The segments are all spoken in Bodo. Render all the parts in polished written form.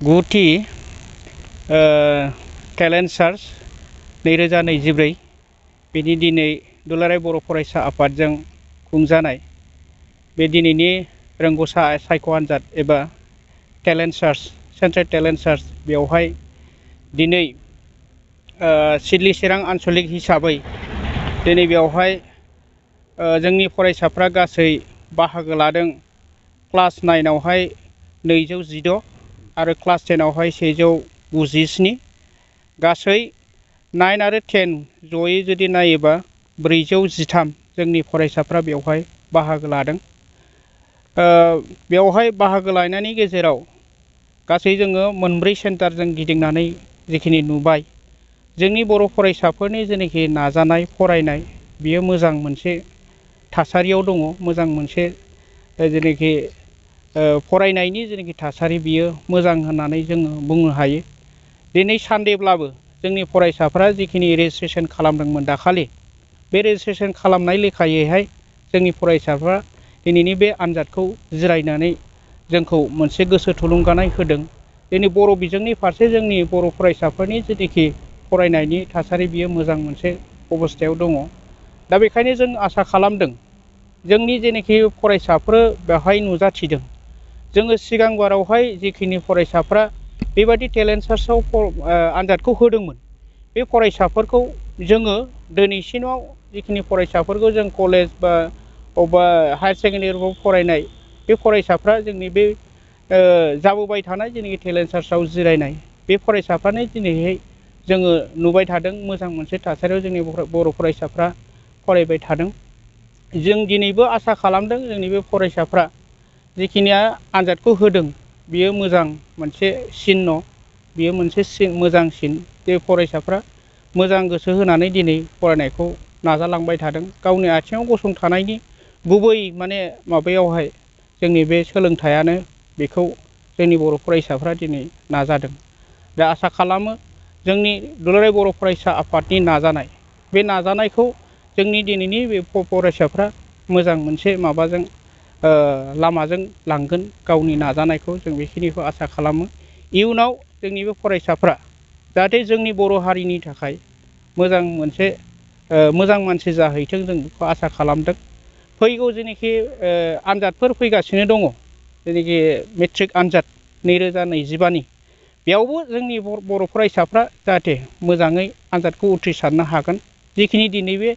गुथि टेलेन्ट सार्च 2024 बेनि दिनै दुलाराय बर' फरायसा आफादजों खुंजानाय बे दिनैनि रोंग'सा सायख' आनजाद एबा talent search central talent search बेवहाय दिनै सिडली चिरां आनसलिक हिसाबै दिनै बेवहाय जोंनि फरायसाफ्रा गासै बाहागो लादों। क्लास 9 आवहाय 216 आरो क्लास 10 आवहाय 197 गासै 9 आरो 10 जयै जुदि नायोबा 413 जोंनि फरायसाफ्रा बेवहाय बाहागो लादों। बेवहाय बाहागो लानायनि गेजेराव गासै जोङो मोनब्रै सेन्टारजों गिदिंनानै जिखिनि नुबाय जोंनि बर' फरायसाफोरनि जेनाखि नाजानाय फरायनाय बियो मोजां मोनसे थासारियाव दङ। मोजां मोनसे जेनाखि फरायनायनि जेनाखि थासारि बियो मोजां होननानै जोङो बुंनो हायो। दिनै सानदेब्लाबो जोंनि फरायसाफ्रा जिखिनि रेजिस्ट्रेसन खालामदोंमोन दाखालि बे रेजिस्ट्रेसन खालामनाय लेखायैहाय जोंनि फरायसाफ्रा दिनैनि बे आनजादखौ जिरायनानै जोंखौ मोनसे गोसो थुलुंगानाय होदों। दिनै बर' बिजोंनि फारसे जोंनि बर' फरायसाफोरनि जेनाखि फरायनायनि थासारि बियो मोजां मोनसे अबस्थायाव दङ। दा बेखायनो जों आसा खालामदों जोंनि जेनाखि फरायसाफोर बेवहाय नुजाथिदों जोङो सिगां बारावहाय जिखिनि फरायसाफ्रा बेबायदि टेलेन्ट सार्चआव आनजादखौ होदोंमोन बे फरायसाफोरखौ जोङो दिनैसिमाव जिखिनि फरायसाफोरखौ जों कलेज बा अबेबा हायार सेकेन्डारिफ्राव फरायनाय बे फरायसाफ्रा जोंनि बे जाबोबाय थानाय जेनाखि टेलेन्ट सार्चआव जिरायनाय बे फरायसाफ्रानो दिनैहाय जोङो नुबाय थादों मोजां मोनसे थासारियाव जोंनि बर' फरायसाफ्रा फरायबाय थादों। जों दिनैबो आसा खालामदों जोंनि बे फरायसाफ्रा जिखिनिया आनजादखौ होदों बियो मोजां मोनसे सिन्न बियो मोनसे मोजांसिन बे फरायसाफ्रा मोजां गोसो होनानै दिनै फरायनायखौ नाजालांबाय थादों। गावनि आथिङाव गसंथानायनि गुबै माने माबायावहाय जोंनि बे सोलोंथाइयानो बेखौ जोंनि बर' फरायसाफ्रा दिनै नाजादों। दा आसा खालामो जोंनि दुलाराय बर' फरायसा आफादनि नाजानाय बे नाजानायखौ जोंनि दिनैनि बे फरायसाफ्रा मोजां मोनसे माबाजों लामाजों लांगोन गावनि नाजानायखौ जों बेखिनिखौ आसा खालामो। इयुनाव जोंनि बे फरायसाफ्रा जाहाथे जोंनि बर' हारिनि थाखाय मोजां मोनसे मोजां मानसि जाहैथों जों बेखौ आसा खालामदों। फैगौ जेनाखि आनजादफोर फैगासिनो दङ जेनाखि मेट्रिक आनजाद 2025 बेयावबो जोंनि बर' फरायसाफ्रा जाहाथे मोजाङै आनजादखौ उथ्रिसारनो हागोन। जिखिनि दिनै बे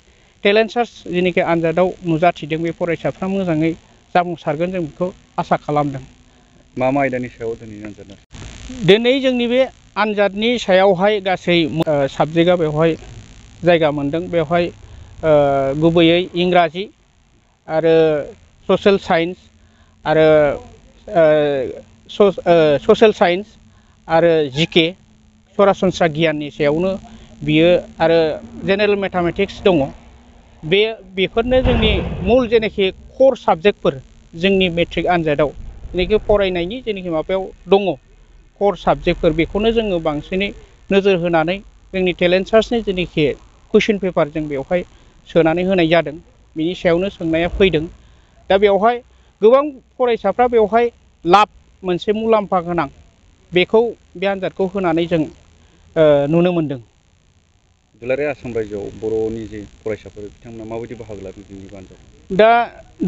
टेलेन्ट सार्च जेनाखि आनजादाव नुजाथिदों बे फरायसाफ्रा मोजाङै जाफुंसारगोन जों बेखौ आसा खालामदों। मा आयदानि सायाव दिनै आनजादा? दिनै जोंनि बे आनजादनि सायावहाय गासै साबजेक्टआ बेवहाय जायगा मोनदों। बेवहाय गुबैयै इंराजि आरो ससियेल साइन्स आरो ससियेल साइन्स आरो जिके सरासनस्रा गियाननि सायावनो बियो आरो जेनेरेल मेथामेटिक्स दङ। बेफोरनो जोंनि मुल जेनाखि कर साबजेक्टफोर जोंनि मेट्रिक आनजादाव जेनाखि फरायनायनि जेनाखि माबायाव दङ कर साबजेक्टफोर बेखौनो जोङो बांसिनै नोजोर होनानै जोंनि टेलेन्ट सार्चनि जेनाखि कुइसन पेपार जों बेवहाय सोनानै होनाय जादों। बिनि सायावनो सोंनाया फैदों। दा बेवहाय गोबां फरायसाफ्रा बेवहाय लाब मोनसे मुलाम्फा गोनां बेखौ बे आनजादखौ होनानै जों नुनो मोनदों। दुलाराय आसाम रायजोआव बर'नि जे फरायसाफोर बिथांमोना माबायदि बाहागो लादों दिनैनि आनजादाव? दा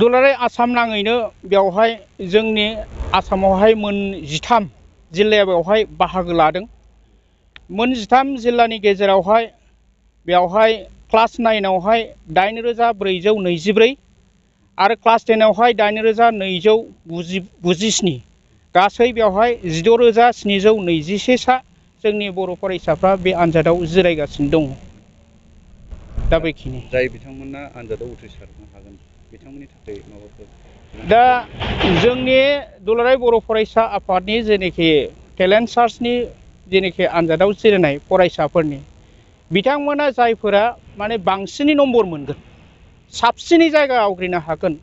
दुलाराय आसाम नाङैनो बेवहाय जोंनि आसामावहाय 13 जिल्लाया बेवहाय बाहागो लादों। 13 जिल्लानि गेजेरावहाय बेवहाय क्लास 9 आवहाय 8424 आरो क्लास 10 आवहाय 8297 गासै बेवहाय 16721 सा जोंनि बर' फरायसाफ्रा बे आनजादाव जिरायगासिनो दङ। दा बेखिनि जाय बिथांमोना आनजादाव उथ्रिसारनो हागोन बिथांमोननि थाखाय माबाफोर? दा जोंनि दुलाराय बर' फरायसा आफादनि जेनाखि टेलेन्ट सार्चनि जेनाखि आनजादाव जिरायनाय फरायसाफोरनि बिथांमोना जायफोरा माने बांसिनै नम्बर मोनगोन साबसिनै जायगा आवग्रिनो हागोन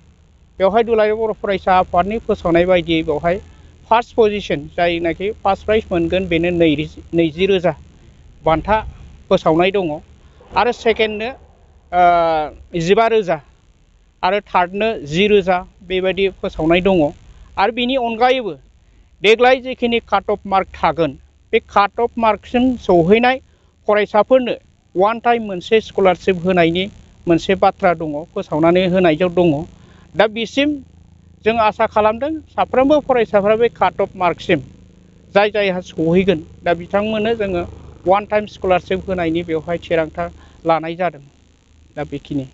बेवहाय दुलाराय बर' फरायसा आफादनि फोसावनाय बायदियै बेवहाय फार्स्ट पजिशन जायनाखि फार्स्ट प्राइज मोनगोन बेनो 20,000 बान्था फोसावनाय दङ आरो सेकेन्डनो 15,000 आरो थार्डनो 10,000 बेबायदि फोसावनाय दङ। आरो बिनि अनगायैबो देग्लाय जिखिनि काट अफ मार्क थागोन बे काट अफ मार्कसिम सौहैनाय फरायसाफोरनो वान टाइम मोनसे स्कलारशिप होनायनि मोनसे बाथ्रा दङ, फोसावनानै होनायजों दङ। दा बिसिम जों आसा खालामदों साफ्रोमबो फरायसाफ्रा बे काट अफ मार्कसिम जाय जायहा सौहैगोन दा बिथांमोननो जोङो वान टाइम स्कलारशिप होनायनि बेवहाय थिरांथा लानाय जादों। दा बेखिनि।